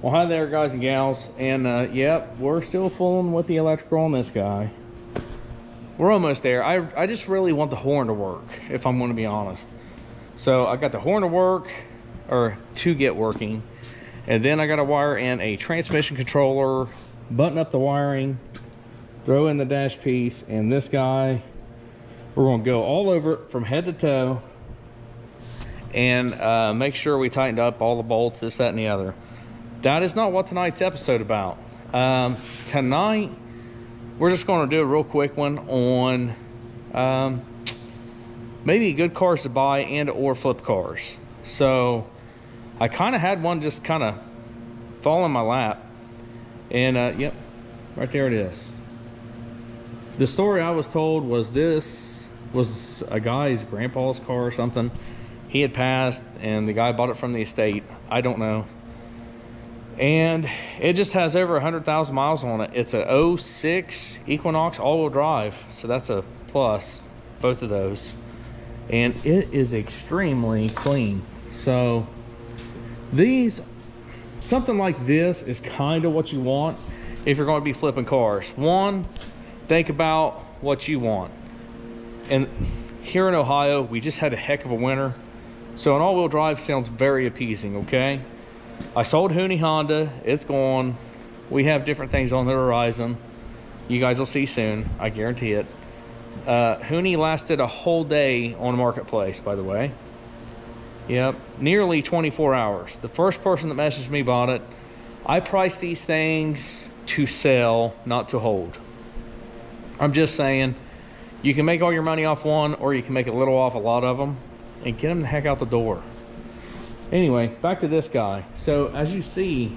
Well, hi there, guys and gals. And yep, we're still fooling with the electrical on this guy. We're almost there. I just really want the horn to work, if I'm going to be honest. So I got the horn to work, or to get working, and then I got to wire in a transmission controller, button up the wiring, throw in the dash piece, and this guy, we're going to go all over it from head to toe and make sure we tightened up all the bolts, this, that, and the other. That is not what tonight's episode about. Tonight, we're just going to do a real quick one on maybe good cars to buy and or flip cars. So I kind of had one just kind of fall in my lap. And yep, right there it is. The story I was told was this was a guy's grandpa's car or something. He had passed and the guy bought it from the estate. I don't know. And it just has over 100,000 miles on it. It's a 06 Equinox all-wheel drive, so that's a plus, both of those. And it is extremely clean. So something like this is kind of what you want if you're going to be flipping cars. One, think about what you want. And here in Ohio, we just had a heck of a winter, so an all-wheel drive sounds very appeasing, okay? I sold Hooney Honda. It's gone. We have different things on the horizon. You guys will see soon. I guarantee it. Hooney lasted a whole day on the marketplace, by the way. Yep, nearly 24 hours. The first person that messaged me bought it. I price these things to sell, not to hold. I'm just saying, you can make all your money off one, or you can make a little off a lot of them and get them the heck out the door. Anyway, back to this guy. So as you see,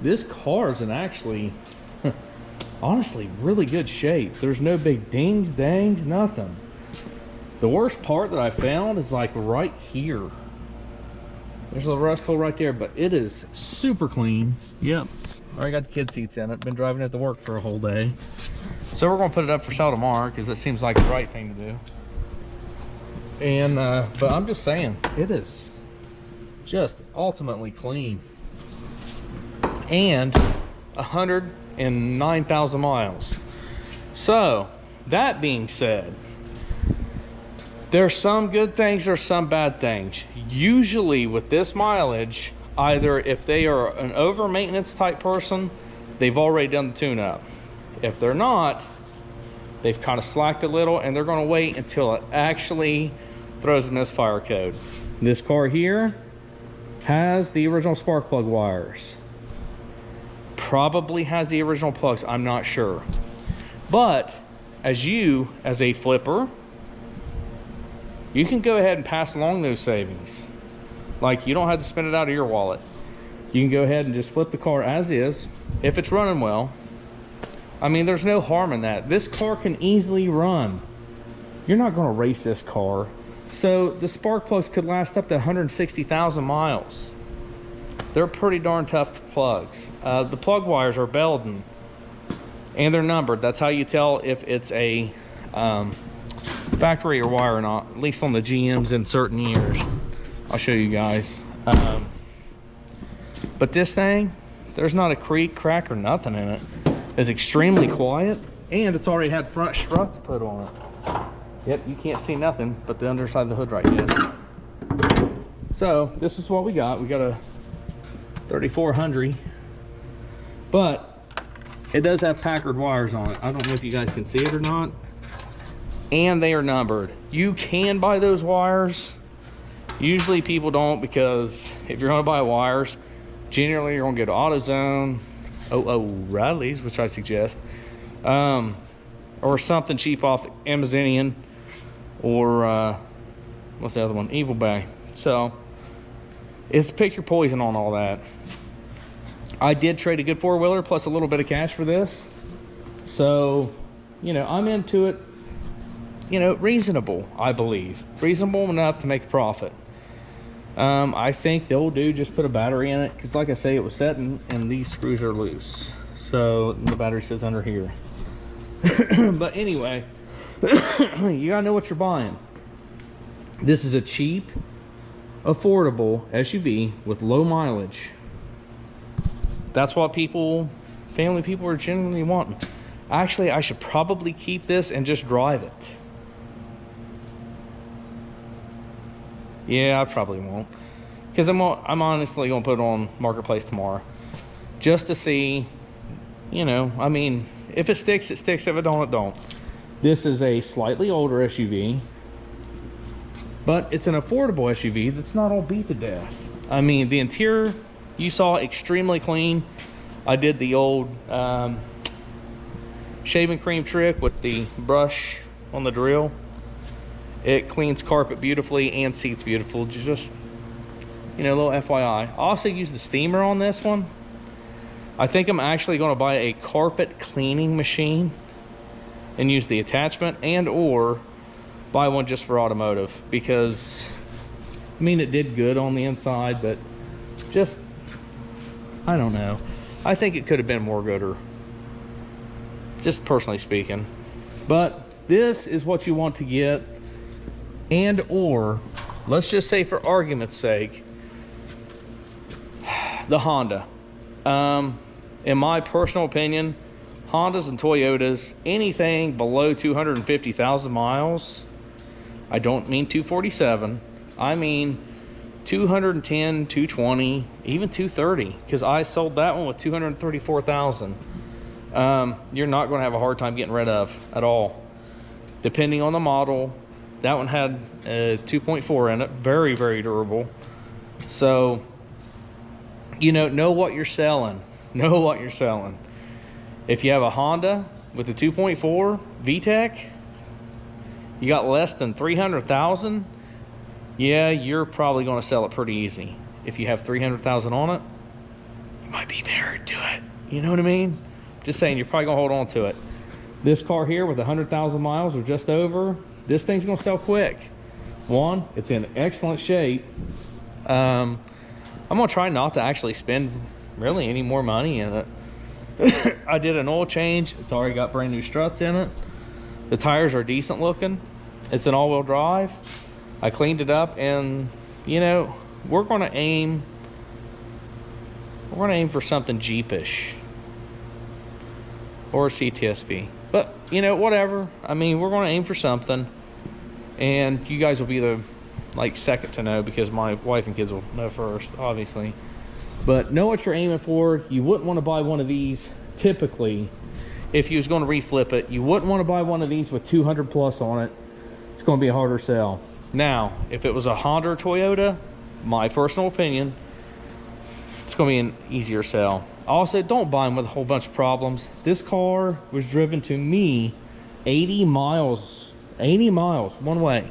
this car is in actually honestly really good shape. There's no big dings, dangs, nothing. The worst part that I found is like right here. There's a rust hole right there, but it is super clean. Yep, already got the kid seats in it. Been driving it to work for a whole day. So we're gonna put it up for sale tomorrow because it seems like the right thing to do. And but I'm just saying, it is just ultimately clean. And 109,000 miles. So that being said, there's some good things, there's some bad things. Usually with this mileage, either if they are an over maintenance type person, they've already done the tune up. If they're not, they've kind of slacked a little and they're going to wait until it actually throws a misfire code. This car here has the original spark plug wires. Probably has the original plugs, I'm not sure. But as a flipper, you can go ahead and pass along those savings. Like, you don't have to spend it out of your wallet. You can go ahead and just flip the car as is if it's running well. I mean, there's no harm in that. This car can easily run. You're not going to race this car. So the spark plugs could last up to 160,000 miles. They're pretty darn tough plugs. The plug wires are Belden and they're numbered. That's how you tell if it's a factory or wire or not, at least on the GMs in certain years. I'll show you guys. But this thing, there's not a creak, crack, or nothing in it. It's extremely quiet, and it's already had front struts put on it. Yep, you can't see nothing but the underside of the hood right yet. So this is what we got. We got a 3400, but it does have Packard wires on it. I don't know if you guys can see it or not. And they are numbered. You can buy those wires. Usually people don't, because if you're gonna buy wires, generally you're gonna go to AutoZone, O'Reilly's, which I suggest, or something cheap off Amazonian, or what's the other one, Evil Bay. So it's pick your poison on all that. I did trade a good four-wheeler plus a little bit of cash for this, so you know, I'm into it. You know, reasonable, I believe, reasonable enough to make a profit. I think the old dude just put a battery in it because, like I say, it was setting and these screws are loose, so the battery sits under here. But anyway, you gotta know what you're buying. This is a cheap, affordable SUV with low mileage. That's what family people are genuinely wanting. Actually, I should probably keep this and just drive it. Yeah, I probably won't. Because I'm honestly going to put it on Marketplace tomorrow. Just to see, you know, I mean, if it sticks, it sticks. If it don't, it don't. This is a slightly older SUV. But it's an affordable SUV that's not all beat to death. I mean, the interior, you saw, extremely clean. I did the old shaving cream trick with the brush on the drill. It cleans carpet beautifully and seats beautiful. Just, you know, a little FYI. I also used the steamer on this one. I think I'm actually going to buy a carpet cleaning machine and use the attachment, and or buy one just for automotive, because I mean, it did good on the inside, but just, I don't know. I think it could have been more gooder, just personally speaking. But this is what you want to get, and or let's just say, for argument's sake, the Honda. In my personal opinion, Hondas and Toyotas, anything below 250,000 miles, I don't mean 247, I mean 210, 220, even 230, because I sold that one with 234,000. You're not going to have a hard time getting rid of at all. Depending on the model, that one had a 2.4 in it, very, very durable. So, you know what you're selling. Know what you're selling. If you have a Honda with a 2.4 VTEC, you got less than 300,000, yeah, you're probably going to sell it pretty easy. If you have 300,000 on it, you might be married to it. You know what I mean? Just saying, you're probably going to hold on to it. This car here with 100,000 miles or just over, this thing's going to sell quick. One, it's in excellent shape. I'm going to try not to actually spend really any more money in it. I did an oil change. It's already got brand new struts in it. The tires are decent looking. It's an all-wheel drive. I cleaned it up, and you know, we're going to aim for something Jeepish or a CTSV. But you know, whatever. I mean, we're going to aim for something, and you guys will be the second to know, because my wife and kids will know first, obviously. But know what you're aiming for. You wouldn't want to buy one of these typically if you was going to reflip it. You wouldn't want to buy one of these with 200 plus on it. It's going to be a harder sell. Now, if it was a Honda or Toyota, my personal opinion, it's going to be an easier sell. Also, don't buy them with a whole bunch of problems. This car was driven to me 80 miles one way.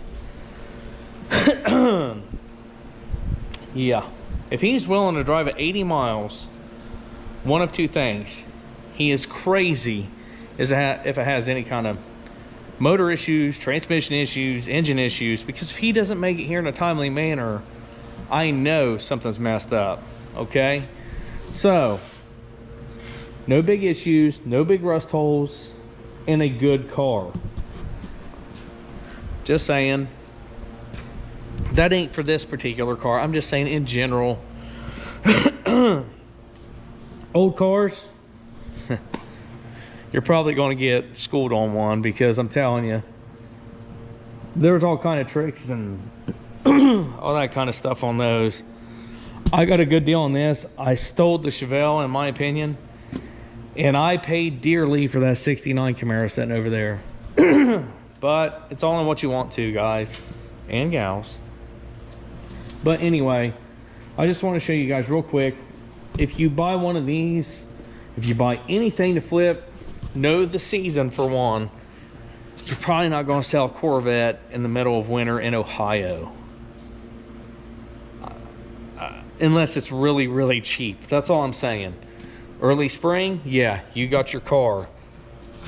Yeah, if he's willing to drive at 80 miles, one of two things: he is crazy if it has any kind of motor issues, transmission issues, engine issues, because if he doesn't make it here in a timely manner, I know something's messed up. Okay, so no big issues, no big rust holes in a good car. Just saying. That ain't for this particular car. I'm just saying in general. Old cars, you're probably going to get schooled on one, because I'm telling you, there's all kind of tricks and all that kind of stuff on those. I got a good deal on this. I stole the Chevelle, in my opinion, and I paid dearly for that 69 Camaro sitting over there. But it's all in what you want to, guys and gals. But anyway, I just want to show you guys real quick. If you buy one of these, if you buy anything to flip, know the season for one. You're probably not going to sell a Corvette in the middle of winter in Ohio. Unless it's really, really cheap. That's all I'm saying. Early spring, yeah, you got your car.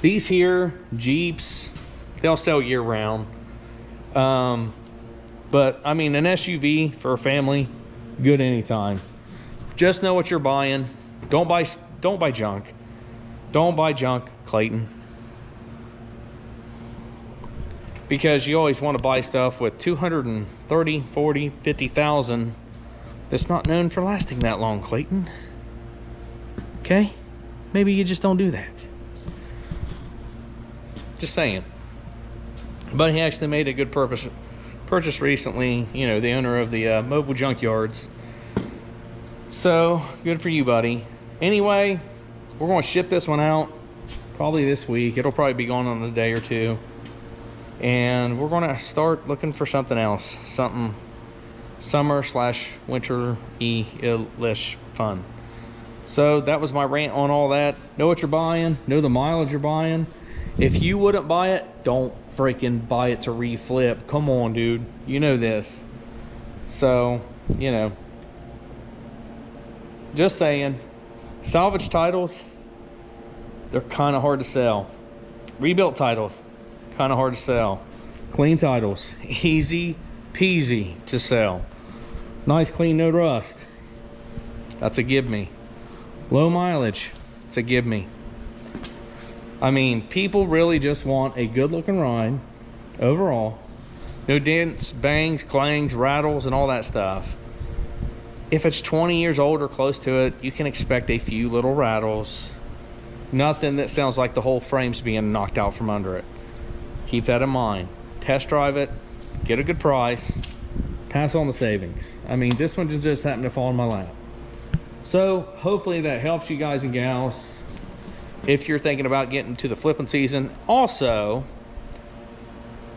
These here, Jeeps, they'll sell year round. But I mean, an SUV for a family, good anytime. Just know what you're buying. Don't buy junk. Don't buy junk, Clayton. Because you always want to buy stuff with 230, 40, 50,000 that's not known for lasting that long, Clayton. Okay? Maybe you just don't do that. Just saying. But he actually made a good purchase recently, you know, the owner of the mobile junkyards. So, good for you, buddy. Anyway, we're going to ship this one out probably this week. It'll probably be gone in a day or two. And we're going to start looking for something else. Something summer/winter-ish fun. So, that was my rant on all that. Know what you're buying. Know the mileage you're buying. If you wouldn't buy it, don't freaking buy it to reflip. Come on, dude. You know this. So, you know. Just saying. Salvage titles, they're kind of hard to sell. Rebuilt titles, kind of hard to sell. Clean titles, easy peasy to sell. Nice, clean, no rust. That's a give me. Low mileage, it's a give me. I mean, people really just want a good looking ride overall. No dents, bangs, clangs, rattles, and all that stuff. If it's 20 years old or close to it, you can expect a few little rattles. Nothing that sounds like the whole frame's being knocked out from under it. Keep that in mind. Test drive it, get a good price, pass on the savings. I mean, this one just happened to fall in my lap. So hopefully that helps you guys and gals if you're thinking about getting to the flipping season. Also,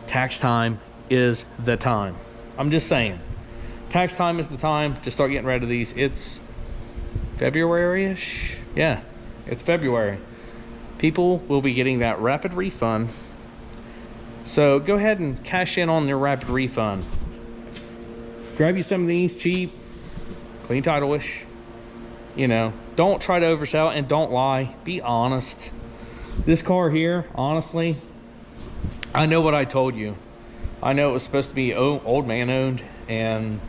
tax time is the time. I'm just saying. Tax time is the time to start getting rid of these. It's February-ish. Yeah, it's February. People will be getting that rapid refund. So go ahead and cash in on your rapid refund. Grab you some of these cheap, clean title-ish. You know, don't try to oversell and don't lie. Be honest. This car here, honestly, I know what I told you. I know it was supposed to be old man owned, and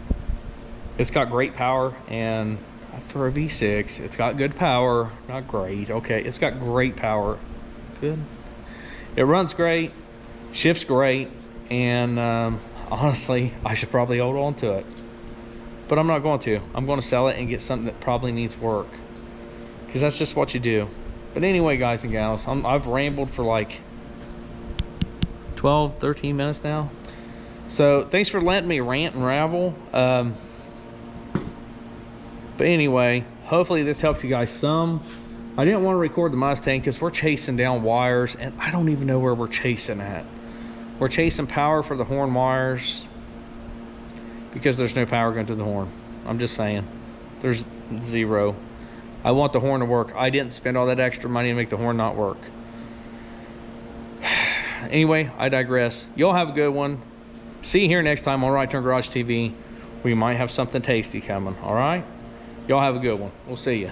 it's got great power, and for a V6, it's got good power. Not great, okay. It's got great power. Good. It runs great, shifts great, and honestly, I should probably hold on to it. But I'm not going to. I'm going to sell it and get something that probably needs work, because that's just what you do. But anyway, guys and gals, I've rambled for like 12, 13 minutes now. So thanks for letting me rant and ravel. But anyway, hopefully this helps you guys some. I didn't want to record the Mustang because we're chasing down wires, and I don't even know where we're chasing at. We're chasing power for the horn wires because there's no power going to the horn. I'm just saying. There's zero. I want the horn to work. I didn't spend all that extra money to make the horn not work. Anyway, I digress. Y'all have a good one. See you here next time on Right Turn Garage TV. We might have something tasty coming, all right? Y'all have a good one. We'll see you.